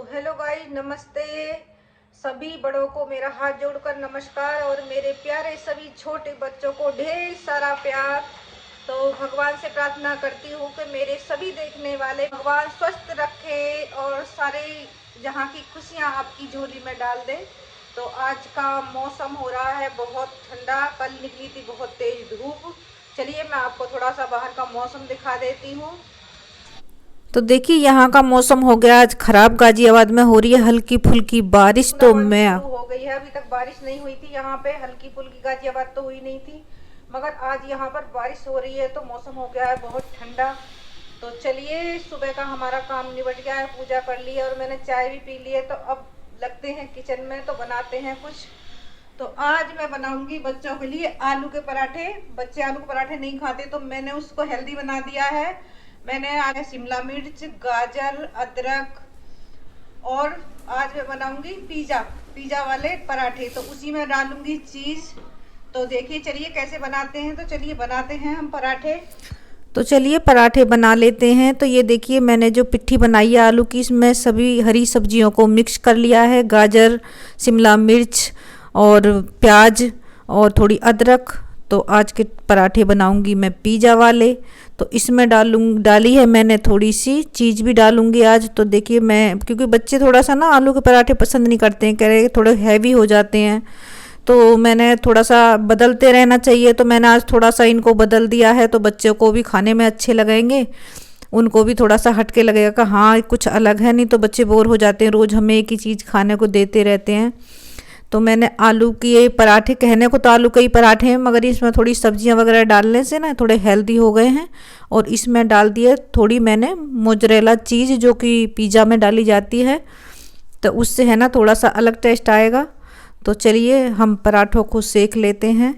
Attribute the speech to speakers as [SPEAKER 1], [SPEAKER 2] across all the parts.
[SPEAKER 1] Hello guys, नमस्ते। सभी बड़ों को मेरा हाथ जोड़कर नमस्कार और मेरे प्यारे सभी छोटे बच्चों को ढेर सारा प्यार। तो भगवान से प्रार्थना करती हूँ कि मेरे सभी देखने वाले भगवान स्वस्थ रखे और सारे जहाँ की खुशियाँ आपकी झोली में डाल दे। तो आज का मौसम हो रहा है बहुत ठंडा। कल निकली थी बहुत तेज धूप। चलिए मैं आपको थोड़ा सा बाहर का मौसम दिखा देती हूँ।
[SPEAKER 2] तो देखिए यहाँ का मौसम हो गया आज खराब। गाजियाबाद में हो रही है हल्की फुल्की बारिश। तो
[SPEAKER 1] बूंदाबांदी
[SPEAKER 2] मैं
[SPEAKER 1] शुरू हो गई है। अभी तक बारिश नहीं हुई थी यहाँ पे, हल्की फुल्की गाजियाबाद तो हुई नहीं थी, मगर आज यहाँ पर बारिश हो रही है तो मौसम हो गया है बहुत ठंडा। तो चलिए, सुबह का हमारा काम निबट गया है, पूजा कर ली है और मैंने चाय भी पी ली है। तो अब लगते हैं किचन में, तो बनाते हैं कुछ। तो आज मैं बनाऊंगी बच्चों के लिए आलू के पराठे। बच्चे आलू के पराठे नहीं खाते तो मैंने उसको हेल्दी बना दिया है। मैंने आगे शिमला मिर्च, गाजर, अदरक और आज मैं बनाऊंगी पिज्जा वाले पराठे। तो उसी में डालूंगी चीज। तो देखिए, चलिए कैसे बनाते हैं। तो चलिए बनाते हैं हम पराठे।
[SPEAKER 2] तो चलिए पराठे बना लेते हैं। तो ये देखिए मैंने जो पिट्ठी बनाई है आलू की, इसमें सभी हरी सब्जियों को मिक्स कर लिया है। गाजर, शिमला मिर्च और प्याज और थोड़ी अदरक। तो आज के पराठे बनाऊंगी मैं पिज़्ज़ा वाले। तो इसमें डाली है मैंने थोड़ी सी चीज़ भी डालूंगी आज। तो देखिए मैं, क्योंकि बच्चे थोड़ा सा ना आलू के पराठे पसंद नहीं करते हैं, कह रहे थोड़े हैवी हो जाते हैं। तो मैंने थोड़ा सा बदलते रहना चाहिए, तो मैंने आज थोड़ा सा इनको बदल दिया है। तो बच्चों को भी खाने में अच्छे लगेंगे, उनको भी थोड़ा सा हटके लगेगा कि हाँ कुछ अलग है। नहीं तो बच्चे बोर हो जाते हैं, रोज़ हमें एक ही चीज़ खाने को देते रहते हैं। तो मैंने आलू के पराठे, कहने को तो आलू के ही पराठे हैं, मगर इसमें थोड़ी सब्जियां वगैरह डालने से ना थोड़े हेल्दी हो गए हैं। और इसमें डाल दिए थोड़ी मैंने मोज़रेला चीज़, जो कि पिज़्ज़ा में डाली जाती है। तो उससे है ना थोड़ा सा अलग टेस्ट आएगा। तो चलिए हम पराठों को सेक लेते हैं।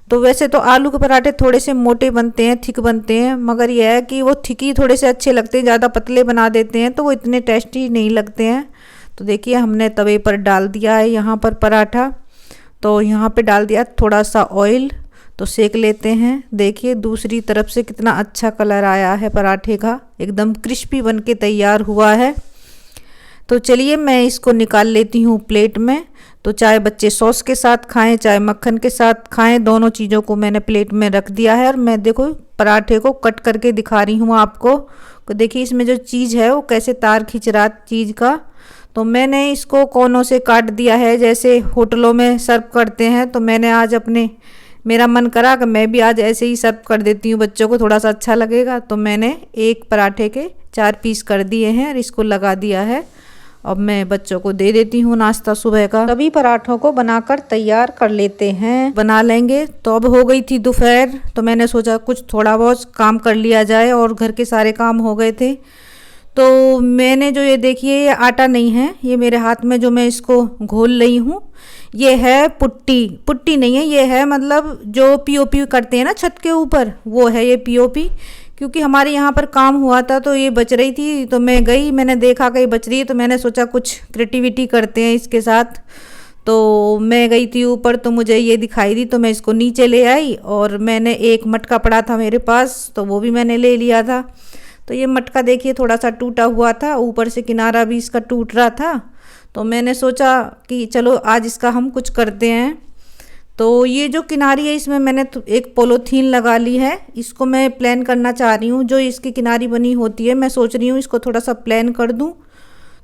[SPEAKER 2] तो वैसे तो आलू के पराठे थोड़े से मोटे बनते हैं, थिक बनते हैं, मगर यह है कि वो थिक ही थोड़े से अच्छे लगते हैं। ज़्यादा पतले बना देते हैं तो वो इतने टेस्टी नहीं लगते हैं। तो देखिए हमने तवे पर डाल दिया है यहाँ पर पराठा। तो यहाँ पे डाल दिया थोड़ा सा ऑयल। तो सेक लेते हैं। देखिए दूसरी तरफ से कितना अच्छा कलर आया है पराठे का, एकदम क्रिस्पी बन के तैयार हुआ है। तो चलिए मैं इसको निकाल लेती हूँ प्लेट में। तो चाहे बच्चे सॉस के साथ खाएं, चाहे मक्खन के साथ खाएं, दोनों चीज़ों को मैंने प्लेट में रख दिया है। और मैं देखो पराठे को कट करके दिखा रही हूँ आपको। तो देखिए इसमें जो चीज़ है वो कैसे तार खींच रहा चीज़ का। तो मैंने इसको कोनों से काट दिया है, जैसे होटलों में सर्व करते हैं। तो मैंने आज मेरा मन करा कि मैं भी आज ऐसे ही सर्व कर देती हूँ, बच्चों को थोड़ा सा अच्छा लगेगा। तो मैंने एक पराठे के 4 पीस कर दिए हैं और इसको लगा दिया है। अब मैं बच्चों को दे देती हूँ नाश्ता सुबह का। सभी पराठों को बनाकर तैयार कर लेते हैं, बना लेंगे। तो अब हो गई थी दोपहर, तो मैंने सोचा कुछ थोड़ा बहुत काम कर लिया जाए और घर के सारे काम हो गए थे। तो मैंने जो ये देखिए, ये आटा नहीं है, ये मेरे हाथ में जो मैं इसको घोल रही हूँ, ये है पुट्टी नहीं है, ये है मतलब जो पीओपी करते हैं ना छत के ऊपर, वो है ये पीओपी। क्योंकि हमारे यहाँ पर काम हुआ था तो ये बच रही थी, तो मैं गई, मैंने देखा कहीं बच रही है, तो मैंने सोचा कुछ क्रिएटिविटी करते हैं इसके साथ। तो मैं गई थी ऊपर, तो मुझे ये दिखाई दी, तो मैं इसको नीचे ले आई। और मैंने एक मटका पड़ा था मेरे पास, तो वो भी मैंने ले लिया था। तो ये मटका देखिए थोड़ा सा टूटा हुआ था, ऊपर से किनारा भी इसका टूट रहा था। तो मैंने सोचा कि चलो आज इसका हम कुछ करते हैं। तो ये जो किनारी है इसमें मैंने एक पॉलीथीन लगा ली है, इसको मैं प्लेन करना चाह रही हूँ। जो इसकी किनारी बनी होती है, मैं सोच रही हूँ इसको थोड़ा सा प्लेन कर दूँ।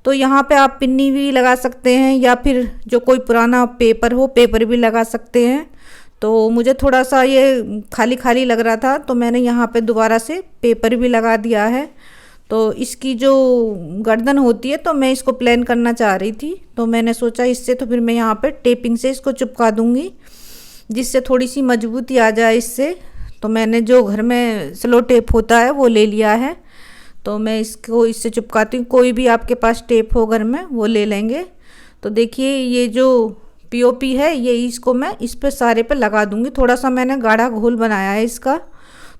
[SPEAKER 2] तो यहाँ पे आप पिन्नी भी लगा सकते हैं, या फिर जो कोई पुराना पेपर हो, पेपर भी लगा सकते हैं। तो मुझे थोड़ा सा ये खाली खाली लग रहा था, तो मैंने यहाँ पे दोबारा से पेपर भी लगा दिया है। तो इसकी जो गर्दन होती है, तो मैं इसको प्लेन करना चाह रही थी। तो मैंने सोचा इससे, तो फिर मैं यहाँ पे टेपिंग से इसको चिपका दूँगी, जिससे थोड़ी सी मजबूती आ जाए इससे। तो मैंने जो घर में स्लो टेप होता है वो ले लिया है। तो मैं इसको इससे चिपकाती हूँ, कोई भी आपके पास टेप हो घर में वो ले लेंगे। तो देखिए ये जो पीओपी है, ये इसको मैं इस पे सारे पे लगा दूंगी। थोड़ा सा मैंने गाढ़ा घोल बनाया है इसका,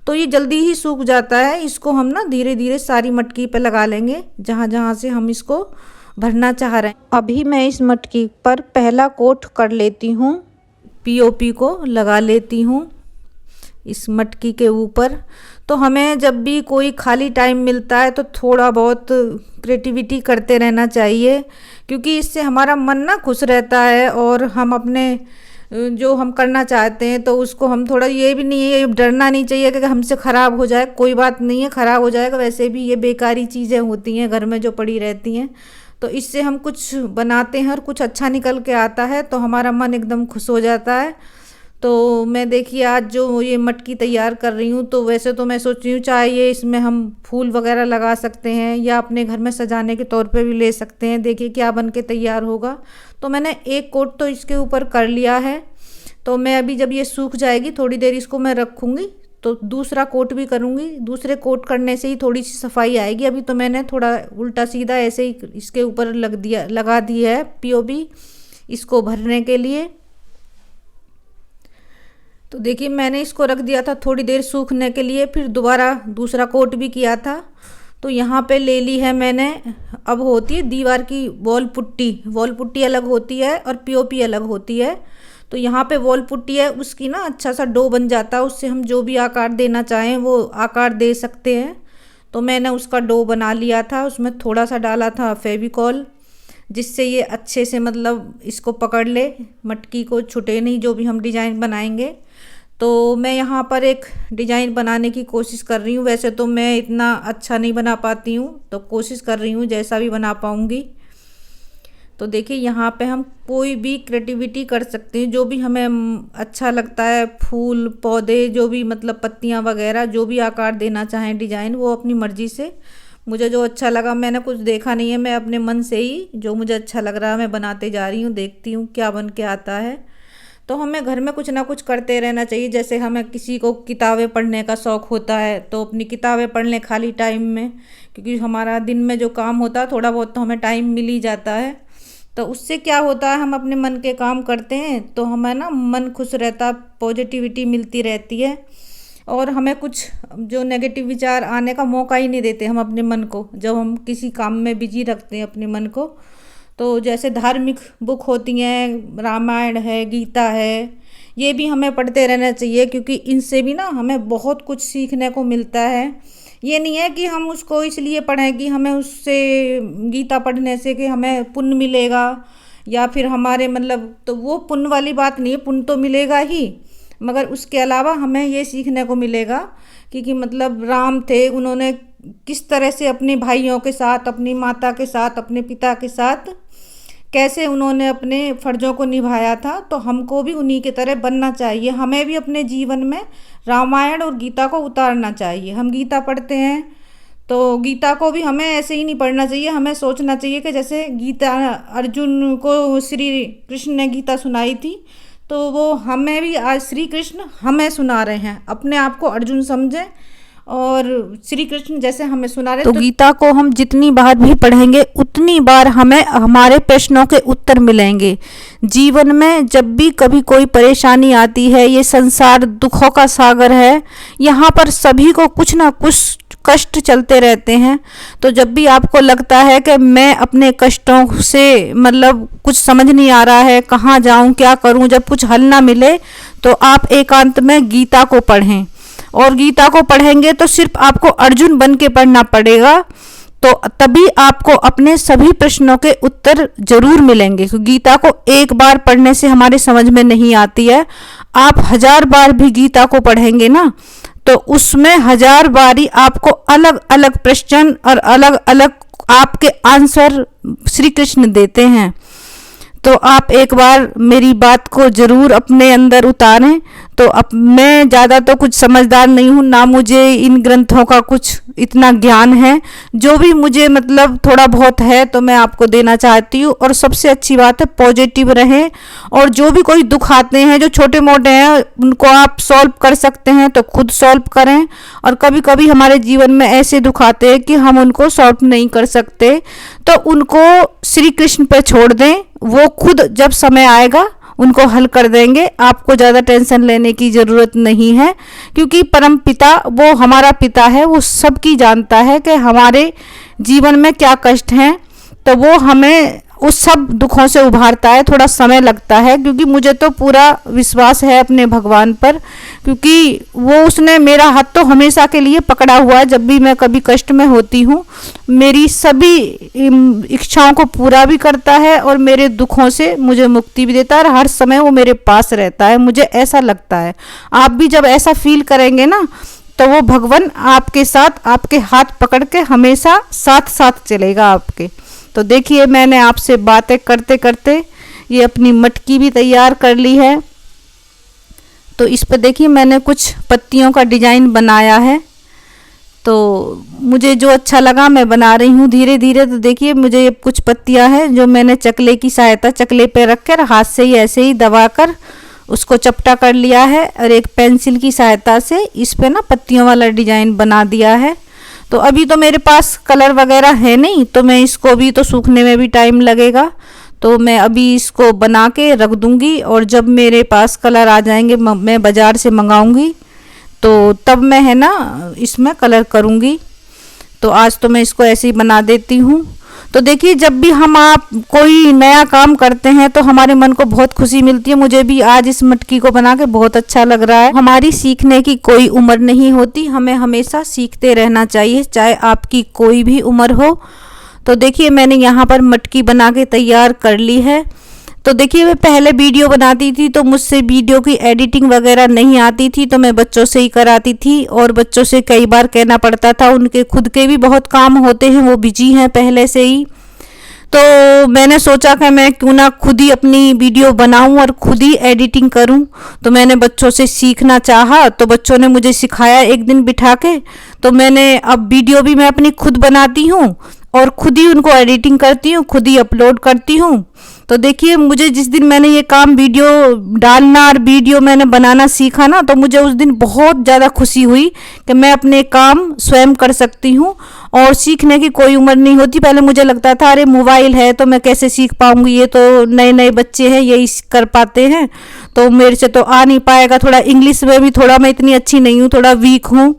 [SPEAKER 2] तो ये जल्दी ही सूख जाता है। इसको हम ना धीरे धीरे सारी मटकी पे लगा लेंगे, जहाँ जहाँ से हम इसको भरना चाह रहे हैं। अभी मैं इस मटकी पर पहला कोट कर लेती हूँ, पीओपी को लगा लेती हूँ इस मटकी के ऊपर। तो हमें जब भी कोई खाली टाइम मिलता है तो थोड़ा बहुत क्रिएटिविटी करते रहना चाहिए, क्योंकि इससे हमारा मन ना खुश रहता है और हम अपने जो हम करना चाहते हैं तो उसको हम थोड़ा, ये भी नहीं है, डरना नहीं चाहिए कि हमसे ख़राब हो जाए। कोई बात नहीं है, ख़राब हो जाएगा, वैसे भी ये बेकारी चीज़ें होती हैं घर में जो पड़ी रहती हैं। तो इससे हम कुछ बनाते हैं और कुछ अच्छा निकल के आता है तो हमारा मन एकदम खुश हो जाता है। तो मैं देखिए आज जो ये मटकी तैयार कर रही हूँ, तो वैसे तो मैं सोच रही हूँ चाहे ये इसमें हम फूल वगैरह लगा सकते हैं या अपने घर में सजाने के तौर पे भी ले सकते हैं। देखिए क्या बन के तैयार होगा। तो मैंने एक कोट तो इसके ऊपर कर लिया है, तो मैं अभी जब ये सूख जाएगी थोड़ी देर इसको मैं रखूँगी तो दूसरा कोट भी करूँगी। दूसरे कोट करने से ही थोड़ी सी सफाई आएगी। अभी तो मैंने थोड़ा उल्टा सीधा ऐसे ही इसके ऊपर लगा दी है पीओपी इसको भरने के लिए। तो देखिए मैंने इसको रख दिया था थोड़ी देर सूखने के लिए, फिर दोबारा दूसरा कोट भी किया था। तो यहाँ पे ले ली है मैंने, अब होती है दीवार की वॉल पुट्टी अलग होती है और पीओपी अलग होती है। तो यहाँ पे वॉल पुट्टी है, उसकी ना अच्छा सा डो बन जाता है, उससे हम जो भी आकार देना चाहें वो आकार दे सकते हैं। तो मैंने उसका डो बना लिया था, उसमें थोड़ा सा डाला था फेविकॉल जिससे ये अच्छे से मतलब इसको पकड़ ले, मटकी को छूटे नहीं जो भी हम डिज़ाइन बनाएंगे। तो मैं यहाँ पर एक डिज़ाइन बनाने की कोशिश कर रही हूँ। वैसे तो मैं इतना अच्छा नहीं बना पाती हूँ, तो कोशिश कर रही हूँ जैसा भी बना पाऊँगी। तो देखिए यहाँ पे हम कोई भी क्रिएटिविटी कर सकते हैं, जो भी हमें अच्छा लगता है, फूल पौधे जो भी मतलब पत्तियाँ वगैरह जो भी आकार देना चाहें डिज़ाइन, वो अपनी मर्ज़ी से। मुझे जो अच्छा लगा, मैंने कुछ देखा नहीं है, मैं अपने मन से ही जो मुझे अच्छा लग रहा है मैं बनाते जा रही हूँ, देखती हूँ क्या बन के आता है। तो हमें घर में कुछ ना कुछ करते रहना चाहिए। जैसे हमें किसी को किताबें पढ़ने का शौक़ होता है तो अपनी किताबें पढ़ लें खाली टाइम में, क्योंकि हमारा दिन में जो काम होता है थोड़ा बहुत तो हमें टाइम मिल ही जाता है। तो उससे क्या होता है, हम अपने मन के काम करते हैं तो हमें ना मन खुश रहता, पॉजिटिविटी मिलती रहती है और हमें कुछ जो नेगेटिव विचार आने का मौका ही नहीं देते हम अपने मन को, जब हम किसी काम में बिजी रखते हैं अपने मन को। तो जैसे धार्मिक बुक होती हैं, रामायण है, गीता है, ये भी हमें पढ़ते रहना चाहिए, क्योंकि इनसे भी ना हमें बहुत कुछ सीखने को मिलता है। ये नहीं है कि हम उसको इसलिए पढ़ें कि हमें उससे, गीता पढ़ने से कि हमें पुण्य मिलेगा या फिर हमारे मतलब, तो वो पुण्य वाली बात नहीं है, पुण्य तो मिलेगा ही, मगर उसके अलावा हमें ये सीखने को मिलेगा कि मतलब राम थे, उन्होंने किस तरह से अपने भाइयों के साथ, अपनी माता के साथ, अपने पिता के साथ कैसे उन्होंने अपने फ़र्ज़ों को निभाया था। तो हमको भी उन्हीं की तरह बनना चाहिए। हमें भी अपने जीवन में रामायण और गीता को उतारना चाहिए। हम गीता पढ़ते हैं तो गीता को भी हमें ऐसे ही नहीं पढ़ना चाहिए, हमें सोचना चाहिए कि जैसे गीता अर्जुन को श्री कृष्ण ने गीता सुनाई थी, तो वो हमें भी आज श्री कृष्ण हमें सुना रहे हैं। अपने आप को अर्जुन समझें और श्री कृष्ण जैसे हमें सुना रहे। तो गीता को हम जितनी बार भी पढ़ेंगे उतनी बार हमें हमारे प्रश्नों के उत्तर मिलेंगे। जीवन में जब भी कभी कोई परेशानी आती है, ये संसार दुखों का सागर है, यहाँ पर सभी को कुछ ना कुछ कष्ट चलते रहते हैं। तो जब भी आपको लगता है कि मैं अपने कष्टों से मतलब कुछ समझ नहीं आ रहा है, कहाँ जाऊँ, क्या करूँ, जब कुछ हल ना मिले, तो आप एकांत में गीता को पढ़ें। और गीता को पढ़ेंगे तो सिर्फ आपको अर्जुन बन के पढ़ना पड़ेगा, तो तभी आपको अपने सभी प्रश्नों के उत्तर जरूर मिलेंगे। क्योंकि गीता को एक बार पढ़ने से हमारे समझ में नहीं आती है। आप 1000 बार भी गीता को पढ़ेंगे ना, तो उसमें 1000 बारी आपको अलग अलग प्रश्न और अलग अलग आपके आंसर श्री कृष्ण देते हैं। तो आप एक बार मेरी बात को ज़रूर अपने अंदर उतारें। तो अब मैं ज़्यादा तो कुछ समझदार नहीं हूँ, ना मुझे इन ग्रंथों का कुछ इतना ज्ञान है, जो भी मुझे मतलब थोड़ा बहुत है तो मैं आपको देना चाहती हूँ। और सबसे अच्छी बात है पॉजिटिव रहें, और जो भी कोई दुख आते हैं जो छोटे मोटे हैं उनको आप सॉल्व कर सकते हैं तो खुद सॉल्व करें। और कभी कभी हमारे जीवन में ऐसे दुख आते हैं कि हम उनको सॉल्व नहीं कर सकते, तो उनको श्री कृष्ण पर छोड़ दें, वो खुद जब समय आएगा उनको हल कर देंगे। आपको ज़्यादा टेंशन लेने की ज़रूरत नहीं है, क्योंकि परम पिता वो हमारा पिता है, वो सबकी जानता है कि हमारे जीवन में क्या कष्ट हैं, तो वो हमें उस सब दुखों से उभारता है। थोड़ा समय लगता है, क्योंकि मुझे तो पूरा विश्वास है अपने भगवान पर, क्योंकि वो उसने मेरा हाथ तो हमेशा के लिए पकड़ा हुआ है। जब भी मैं कभी कष्ट में होती हूँ, मेरी सभी इच्छाओं को पूरा भी करता है और मेरे दुखों से मुझे मुक्ति भी देता है, और हर समय वो मेरे पास रहता है, मुझे ऐसा लगता है। आप भी जब ऐसा फील करेंगे ना, तो वो भगवान आपके साथ, आपके हाथ पकड़ के हमेशा साथ साथ चलेगा आपके। तो देखिए, मैंने आपसे बातें करते करते ये अपनी मटकी भी तैयार कर ली है। तो इस पर देखिए मैंने कुछ पत्तियों का डिजाइन बनाया है। तो मुझे जो अच्छा लगा मैं बना रही हूँ धीरे धीरे। तो देखिए, मुझे ये कुछ पत्तियाँ हैं जो मैंने चकले की सहायता, चकले पे रखकर हाथ से ही ऐसे ही दबाकर उसको चपटा कर लिया है, और एक पेंसिल की सहायता से इस पे ना पत्तियों वाला डिजाइन बना दिया है। तो अभी तो मेरे पास कलर वगैरह है नहीं, तो मैं इसको भी, तो सूखने में भी टाइम लगेगा, तो मैं अभी इसको बना के रख दूंगी, और जब मेरे पास कलर आ जाएंगे, मैं बाज़ार से मंगाऊंगी, तो तब मैं है ना इसमें कलर करूंगी। तो आज तो मैं इसको ऐसे ही बना देती हूँ। तो देखिए, जब भी आप कोई नया काम करते हैं तो हमारे मन को बहुत खुशी मिलती है। मुझे भी आज इस मटकी को बना के बहुत अच्छा लग रहा है। हमारी सीखने की कोई उम्र नहीं होती, हमें हमेशा सीखते रहना चाहिए, चाहे आपकी कोई भी उम्र हो। तो देखिए, मैंने यहाँ पर मटकी बना के तैयार कर ली है। तो देखिए, मैं पहले वीडियो बनाती थी तो मुझसे वीडियो की एडिटिंग वगैरह नहीं आती थी, तो मैं बच्चों से ही कराती थी, और बच्चों से कई बार कहना पड़ता था, उनके खुद के भी बहुत काम होते हैं, वो बिजी हैं पहले से ही। तो मैंने सोचा कि मैं क्यों ना खुद ही अपनी वीडियो बनाऊं और खुद ही एडिटिंग करूं। तो मैंने बच्चों से सीखना चाहा, तो बच्चों ने मुझे सिखाया एक दिन बिठा के। तो मैंने अब वीडियो भी मैं अपनी खुद बनाती हूँ और खुद ही उनको एडिटिंग करती हूँ, खुद ही अपलोड करती हूँ। तो देखिए, मुझे जिस दिन मैंने ये काम वीडियो डालना और वीडियो मैंने बनाना सीखा ना, तो मुझे उस दिन बहुत ज़्यादा खुशी हुई कि मैं अपने काम स्वयं कर सकती हूँ, और सीखने की कोई उम्र नहीं होती। पहले मुझे लगता था अरे मोबाइल है तो मैं कैसे सीख पाऊँगी, ये तो नए नए बच्चे हैं यही कर पाते हैं, तो मेरे से तो आ नहीं पाएगा। थोड़ा इंग्लिश में भी थोड़ा मैं इतनी अच्छी नहीं हूँ, थोड़ा वीक हूँ,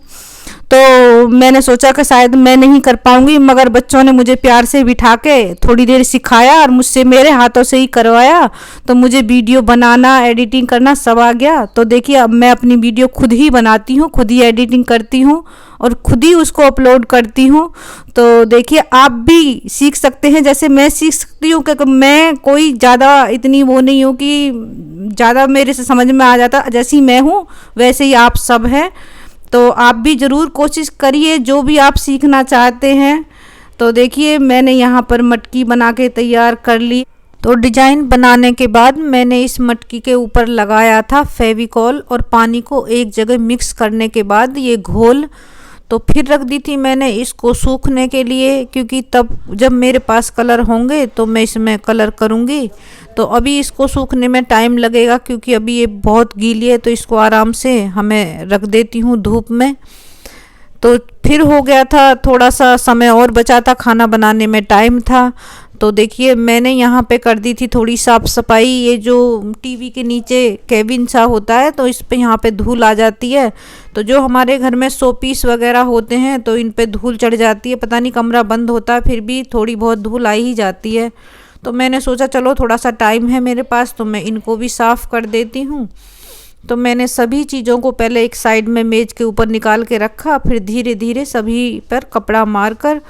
[SPEAKER 2] तो मैंने सोचा कि शायद मैं नहीं कर पाऊंगी, मगर बच्चों ने मुझे प्यार से बिठा के थोड़ी देर सिखाया और मुझसे मेरे हाथों से ही करवाया, तो मुझे वीडियो बनाना, एडिटिंग करना सब आ गया। तो देखिए, अब मैं अपनी वीडियो खुद ही बनाती हूँ, खुद ही एडिटिंग करती हूँ और खुद ही उसको अपलोड करती हूँ। तो देखिए, आप भी सीख सकते हैं जैसे मैं सीख सकती हूँ, क्योंकि मैं कोई ज़्यादा इतनी वो नहीं हूँ कि ज़्यादा मेरे से समझ में आ जाता। जैसी मैं हूँ वैसे ही आप सब हैं। तो आप भी ज़रूर कोशिश करिए जो भी आप सीखना चाहते हैं। तो देखिए, मैंने यहाँ पर मटकी बना के तैयार कर ली। तो डिजाइन बनाने के बाद मैंने इस मटकी के ऊपर लगाया था फेविकॉल, और पानी को एक जगह मिक्स करने के बाद ये घोल, तो फिर रख दी थी मैंने इसको सूखने के लिए, क्योंकि तब जब मेरे पास कलर होंगे तो मैं इसमें कलर करूँगी। तो अभी इसको सूखने में टाइम लगेगा, क्योंकि अभी ये बहुत गीली है, तो इसको आराम से हमें रख देती हूँ धूप में। तो फिर हो गया था, थोड़ा सा समय और बचा था, खाना बनाने में टाइम था। तो देखिए, मैंने यहाँ पे कर दी थी थोड़ी साफ़ सफाई। ये जो टीवी के नीचे केबिन सा होता है, तो इस पे यहाँ पे धूल आ जाती है। तो जो हमारे घर में शो पीस वगैरह होते हैं तो इन पे धूल चढ़ जाती है, पता नहीं कमरा बंद होता है फिर भी थोड़ी बहुत धूल आ ही जाती है। तो मैंने सोचा चलो थोड़ा सा टाइम है मेरे पास, तो मैं इनको भी साफ़ कर देती हूँ। तो मैंने सभी चीज़ों को पहले एक साइड में मेज़ के ऊपर निकाल के रखा, फिर धीरे धीरे सभी पर कपड़ा मारकर,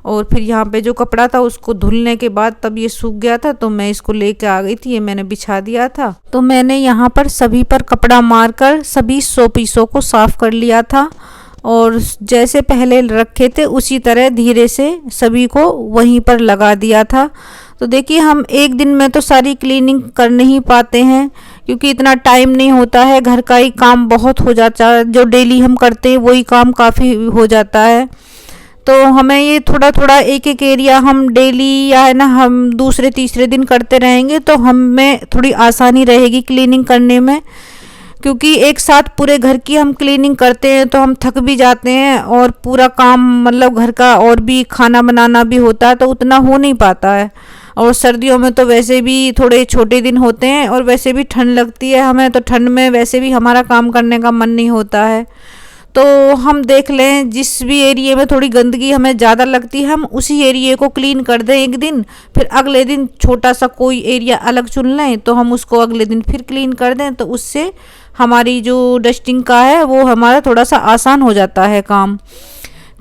[SPEAKER 2] और फिर यहाँ पे जो कपड़ा था उसको धुलने के बाद तब ये सूख गया था, तो मैं इसको लेके आ गई थी, ये मैंने बिछा दिया था। तो मैंने यहाँ पर सभी पर कपड़ा मारकर सभी शो पीसों को साफ़ कर लिया था, और जैसे पहले रखे थे उसी तरह धीरे से सभी को वहीं पर लगा दिया था। तो देखिए, हम एक दिन में तो सारी क्लीनिंग कर नहीं पाते हैं, क्योंकि इतना टाइम नहीं होता है, घर का ही काम बहुत हो जाता है, जो डेली हम करते हैं वही काम काफ़ी हो जाता है। तो हमें ये थोड़ा थोड़ा एक एक एरिया हम डेली या है ना हम दूसरे तीसरे दिन करते रहेंगे, तो हमें थोड़ी आसानी रहेगी क्लीनिंग करने में, क्योंकि एक साथ पूरे घर की हम क्लीनिंग करते हैं तो हम थक भी जाते हैं, और पूरा काम मतलब घर का और भी खाना बनाना भी होता है, तो उतना हो नहीं पाता है। और सर्दियों में तो वैसे भी थोड़े छोटे दिन होते हैं, और वैसे भी ठंड लगती है हमें, तो ठंड में वैसे भी हमारा काम करने का मन नहीं होता है। तो हम देख लें जिस भी एरिया में थोड़ी गंदगी हमें ज़्यादा लगती है हम उसी एरिया को क्लीन कर दें एक दिन, फिर अगले दिन छोटा सा कोई एरिया अलग चुन लें तो हम उसको अगले दिन फिर क्लीन कर दें, तो उससे हमारी जो डस्टिंग का है वो हमारा थोड़ा सा आसान हो जाता है काम,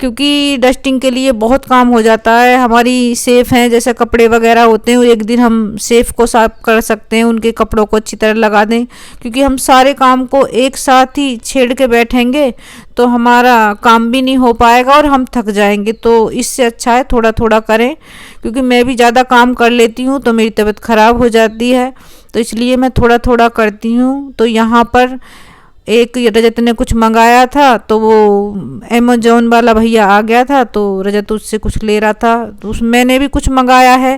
[SPEAKER 2] क्योंकि डस्टिंग के लिए बहुत काम हो जाता है। हमारी सेफ हैं जैसे कपड़े वगैरह होते हैं, एक दिन हम सेफ को साफ कर सकते हैं, उनके कपड़ों को अच्छी तरह लगा दें, क्योंकि हम सारे काम को एक साथ ही छेड़ के बैठेंगे तो हमारा काम भी नहीं हो पाएगा और हम थक जाएंगे। तो इससे अच्छा है थोड़ा थोड़ा करें, क्योंकि मैं भी ज़्यादा काम कर लेती हूँ तो मेरी तबीयत ख़राब हो जाती है, तो इसलिए मैं थोड़ा थोड़ा करती हूँ। तो यहाँ पर एक रजत ने कुछ मंगाया था तो वो अमेजोन वाला भैया आ गया था, तो रजत उससे कुछ ले रहा था, तो उस मैंने भी कुछ मंगाया है,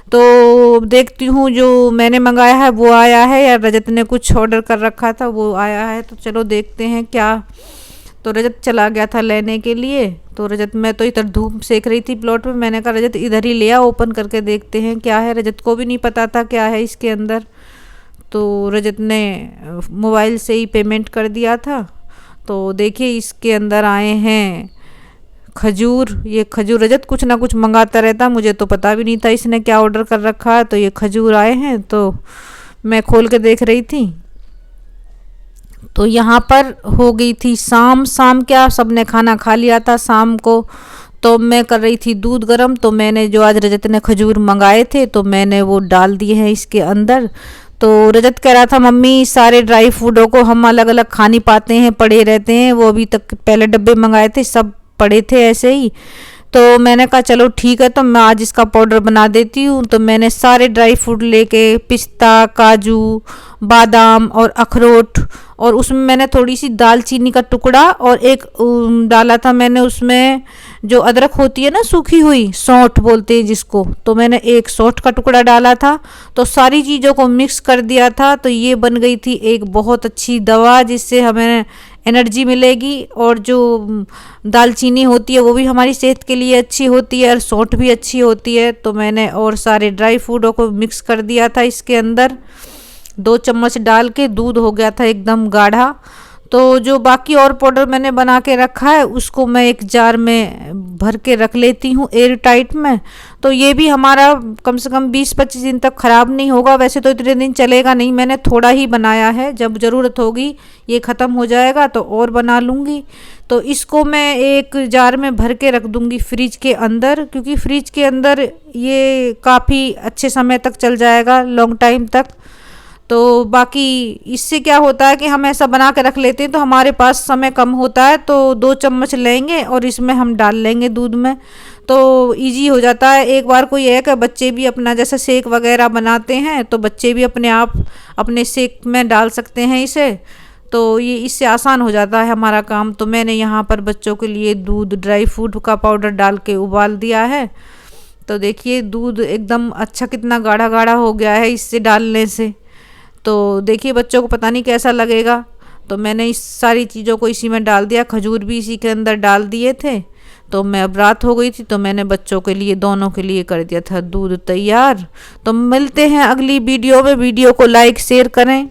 [SPEAKER 2] तो देखती हूँ जो मैंने मंगाया है वो आया है या रजत ने कुछ ऑर्डर कर रखा था वो आया है, तो चलो देखते हैं क्या। तो रजत चला गया था लेने के लिए, तो रजत मैं तो इधर धूप सेक रही थी प्लॉट में, मैंने कहा रजत इधर ही ले आ, ओपन करके देखते हैं क्या है। रजत को भी नहीं पता था क्या है इसके अंदर, तो रजत ने मोबाइल से ही पेमेंट कर दिया था। तो देखिए इसके अंदर आए हैं खजूर, ये खजूर रजत कुछ ना कुछ मंगाता रहता, मुझे तो पता भी नहीं था इसने क्या ऑर्डर कर रखा है। तो ये खजूर आए हैं, तो मैं खोल के देख रही थी, तो यहाँ पर हो गई थी शाम क्या सबने खाना खा लिया था शाम को, तो मैं कर रही थी दूध गर्म। तो मैंने जो आज रजत ने खजूर मंगाए थे तो मैंने वो डाल दिए हैं इसके अंदर। तो रजत कह रहा था मम्मी सारे ड्राई फ्रूटों को हम अलग अलग खा नहीं पाते हैं, पड़े रहते हैं, वो अभी तक पहले डब्बे मंगाए थे सब पड़े थे ऐसे ही। तो मैंने कहा चलो ठीक है, तो मैं आज इसका पाउडर बना देती हूँ। तो मैंने सारे ड्राई फ्रूट लेके पिस्ता, काजू, बादाम और अखरोट, और उसमें मैंने थोड़ी सी दालचीनी का टुकड़ा और एक डाला था मैंने उसमें जो अदरक होती है ना सूखी हुई, सौंठ बोलते हैं जिसको, तो मैंने एक सौंठ का टुकड़ा डाला था। तो सारी चीज़ों को मिक्स कर दिया था, तो ये बन गई थी एक बहुत अच्छी दवा जिससे हमें एनर्जी मिलेगी, और जो दालचीनी होती है वो भी हमारी सेहत के लिए अच्छी होती है और सौंठ भी अच्छी होती है। तो मैंने और सारे ड्राई फ्रूटों को मिक्स कर दिया था इसके अंदर, 2 चम्मच डाल के, दूध हो गया था एकदम गाढ़ा। तो जो बाकी और पाउडर मैंने बना के रखा है उसको मैं एक जार में भर के रख लेती हूँ एयर टाइट में, तो ये भी हमारा कम से कम 20-25 दिन तक ख़राब नहीं होगा। वैसे तो इतने दिन चलेगा नहीं, मैंने थोड़ा ही बनाया है, जब ज़रूरत होगी ये ख़त्म हो जाएगा तो और बना लूँगी। तो इसको मैं एक जार में भर के रख दूँगी फ्रिज के अंदर, क्योंकि फ्रिज के अंदर ये काफ़ी अच्छे समय तक चल जाएगा, लॉन्ग टाइम तक। तो बाकी इससे क्या होता है कि हम ऐसा बना के रख लेते हैं तो हमारे पास समय कम होता है, तो 2 चम्मच लेंगे और इसमें हम डाल लेंगे दूध में, तो इजी हो जाता है। एक बार कोई है कि बच्चे भी अपना जैसे शेक वगैरह बनाते हैं तो बच्चे भी अपने आप अपने शेक में डाल सकते हैं इसे, तो ये इससे आसान हो जाता है हमारा काम। तो मैंने यहाँ पर बच्चों के लिए दूध ड्राई फ्रूट का पाउडर डाल के उबाल दिया है। तो देखिए दूध एकदम अच्छा कितना गाढ़ा गाढ़ा हो गया है इससे डालने से, तो देखिए बच्चों को पता नहीं कैसा लगेगा। तो मैंने इस सारी चीज़ों को इसी में डाल दिया, खजूर भी इसी के अंदर डाल दिए थे। तो मैं अब रात हो गई थी तो मैंने बच्चों के लिए दोनों के लिए कर दिया था दूध तैयार। तो मिलते हैं अगली वीडियो में, वीडियो को लाइक शेयर करें।